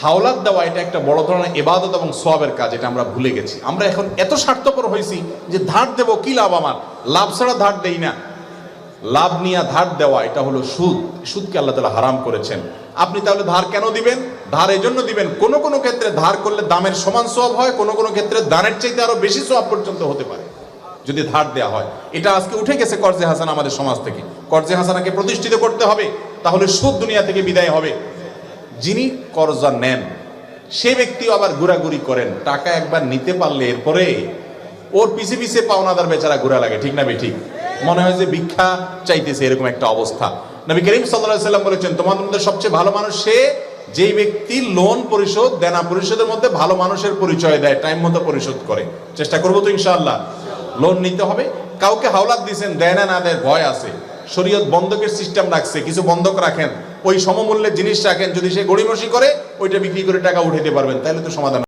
হাওলাত দেওয়া এটা একটা বড় ধরনের ইবাদত এবং সওয়াবের কাজ, এটা আমরা ভুলে গেছি। আমরা এখন এত স্বার্থপর হয়েছি যে ধার দেব, কি লাভ আমার, লাভ ছাড়া ধার দেই না। লাভ নিয়ে ধার দেওয়া এটা হলো সুদ। সুদকে আল্লাহ তাআলা হারাম করেছেন। আপনি তাহলে ধার কেন দিবেন? ধার এই জন্য দিবেন, কোন কোন ক্ষেত্রে ধার করলে দামের সমান সওয়াব হয়, কোন কোন ক্ষেত্রে দানের চাইতে আরো বেশি সওয়াব পর্যন্ত হতে পারে যদি ধার দেওয়া হয়। এটা আজকে উঠে গেছে কর্জে হাসানা আমাদের সমাজ থেকে। কর্জে হাসানাকে প্রতিষ্ঠিত করতে হবে, তাহলে সুদ দুনিয়া থেকে বিদায় হবে। যিনি কর্জা নেন সে ব্যক্তিও আবার ঘোরাঘুরি করেন, টাকা একবার নিতে পারলে এরপরে ওর পিছে পিছে পাওনাদার বেচারা ঘোরা লাগে, ঠিক না ঠিক? মনে হয় যে ভিক্ষা চাইতেছে, এরকম একটা অবস্থা। নবী করিম সাল্লাল্লাহু আলাইহি ওয়াসাল্লাম বলেছেন, তোমাদের মধ্যে সবচেয়ে ভালো মানুষ সে যেই ব্যক্তি লোন পরিশোধ, দেনা পরিশোধের মধ্যে ভালো মানুষের পরিচয় দেয়, টাইম মতো পরিশোধ করে। চেষ্টা করবো তো ইনশাআল্লাহ। লোন নিতে হবে, কাউকে হাওলাত দিয়েছেন, দেয় না, না দেয় ভয় আছে, শরীয়ত বন্ধকের সিস্টেম রাখছে, কিছু বন্ধক রাখেন, ওই সমমূল্যের জিনিস রাখেন, যদি সে গড়িমসি করে ওইটা বিক্রি করে টাকা উঠাইতে পারবেন, তাহলে তো সমাধান।